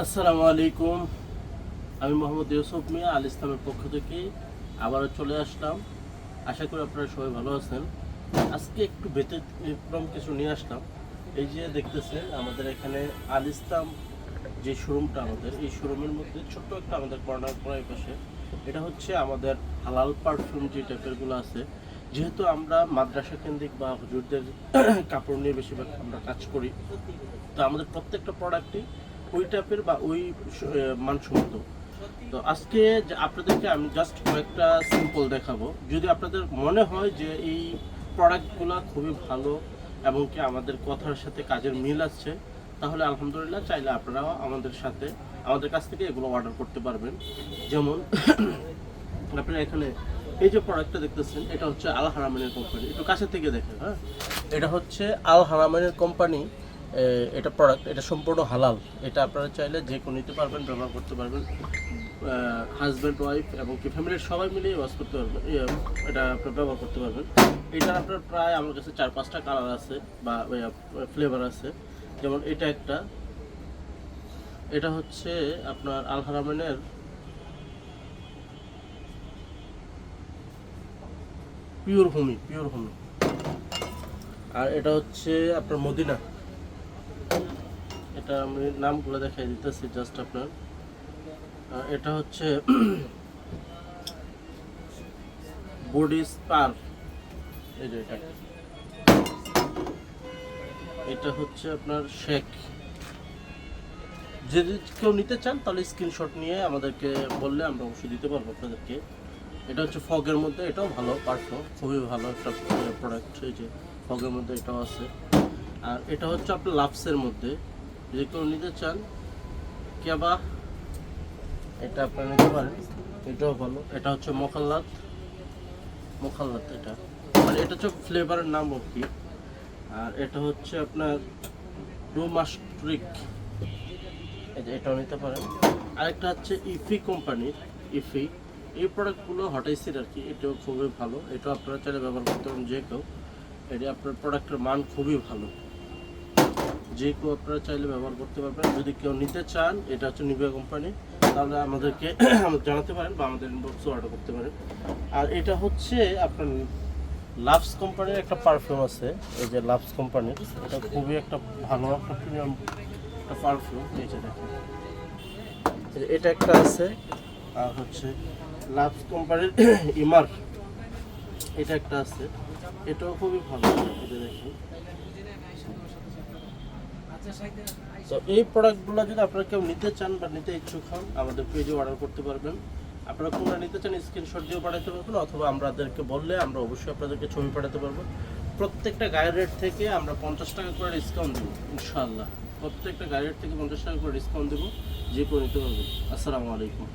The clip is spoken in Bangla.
আসসালামু আলাইকুম। আমি মোহাম্মদ ইউসুফ মিয়া আল ইসলামের পক্ষ থেকে আবারও চলে আসলাম। আশা করি আপনারা সবাই ভালো আছেন। আজকে একটু ব্যতিক্রম কিছু নিয়ে আসলাম। এই যে দেখতেছেন আমাদের এখানে আল ইসলাম যে শোরুমটা, আমাদের এই শোরুমের মধ্যে ছোট্ট একটা আমাদের কর্নার করার পাশে এটা হচ্ছে আমাদের হালাল পারফিউম যে টাইপেরগুলো আছে। যেহেতু আমরা মাদ্রাসা কেন্দ্রিক বা হুজুরদের কাপড় নিয়ে বেশিরভাগ আমরা কাজ করি, তো আমাদের প্রত্যেকটা প্রোডাক্টই ওই টাইপের বা ওই মানসম্মত। তো আজকে আপনাদেরকে আমি জাস্ট কয়েকটা সিম্পল দেখাবো। যদি আপনাদের মনে হয় যে এই প্রোডাক্টগুলো খুবই ভালো এবং কি আমাদের কথার সাথে কাজের মিল আছে, তাহলে আলহামদুলিল্লাহ চাইলে আপনারাও আমাদের কাছ থেকে এগুলো অর্ডার করতে পারবেন। যেমন আপনারা এখানে এই যে প্রোডাক্টটা দেখতেছেন, এটা হচ্ছে আল হারামাইনের কোম্পানি। একটু কাছে থেকে দেখেন। হ্যাঁ, এটা হচ্ছে আল হারামাইনের কোম্পানি। এটা প্রোডাক্ট, এটা সম্পূর্ণ হালাল। এটা আপনারা চাইলে যে কোনো নিতে পারবেন, ব্যবহার করতে পারবেন। হাজব্যান্ড ওয়াইফ এবং কি ফ্যামিলির সবাই মিলে ইউজ করতে পারবেন, এটা আপনার ব্যবহার করতে পারবেন। এটার আপনার প্রায় আমার কাছে 4-5টা কালার আছে বা ফ্লেভার আছে। যেমন এটা হচ্ছে আপনার আল হারামাইনের পিওর হোমি। আর এটা হচ্ছে আপনার মদিনা। এটা আমি নামগুলো দেখাই দিতেছি জাস্ট আপনার। এটা হচ্ছে বডি স্পার। এই যে এটা হচ্ছে আপনার শেক। যদি কেউ নিতে চান তাহলে স্ক্রিনশট নিয়ে আমাদেরকে বললে আমরা অবশ্যই দিতে পারবো আপনাদেরকে। এটা হচ্ছে ফগের মধ্যে, এটাও ভালো পারফিউম, খুবই ভালো একটা প্রোডাক্ট। এই যে ফগের মধ্যে এটাও আছে। আর এটা হচ্ছে আপনার লাভসের মধ্যে, যদি কেউ নিতে চান কেবা, এটা আপনারা নিতে পারেন, এটাও ভালো। এটা হচ্ছে মোখাল্লাত। এটা মানে এটা হচ্ছে ফ্লেভারের নাম আর কি। আর এটা হচ্ছে আপনার ডোমাস্ট্রিক, এটাও নিতে পারেন। আরেকটা হচ্ছে ইফি কোম্পানির ইফি। এই প্রোডাক্টগুলো হটাইসির আর কি, এটাও খুবই ভালো। এটাও আপনারা চাইলে ব্যবহার করতে পারেন যে কেউ। এটা আপনার প্রোডাক্টের মান খুবই ভালো, যে কেউ আপনারা চাইলে ব্যবহার করতে পারবেন। যদি কেউ নিতে চান, এটা হচ্ছে নিভিয়া কোম্পানি, তাহলে আমাদেরকে জানাতে পারেন বা আমাদের ইনবক্সে অর্ডার করতে পারেন। আর এটা হচ্ছে আপনার লাভস কোম্পানির একটা পারফিউম আছে। এই যে লাভস কোম্পানির, এটা খুবই একটা ভালো একটা প্রিমিয়াম একটা পারফিউম। এই যে দেখেন, এটা একটা আছে। আর হচ্ছে লাভস কোম্পানির ইমার, এটা একটা আছে, এটাও খুবই ভালো। এটা দেখেন। তো এই প্রোডাক্টগুলো যদি আপনারা কেউ নিতে চান বা নিতে ইচ্ছুক হন, আমাদের পেজে অর্ডার করতে পারবেন। আপনারা কোনটা নিতে চান স্ক্রিনশট দিয়ে পাঠাতে পারবেন, অথবা আমাদেরকে বললে আমরা অবশ্যই আপনাদেরকে ছবি পাঠাতে পারবো। প্রত্যেকটা গায়ের রেট থেকে আমরা 50 টাকা করে ডিসকাউন্ট দেবো ইনশাআল্লাহ। প্রত্যেকটা গায়ের রেট থেকে 50 টাকা করে ডিসকাউন্ট দেবো, যে কেউ নিতে পারবেন। আসসালামু আলাইকুম।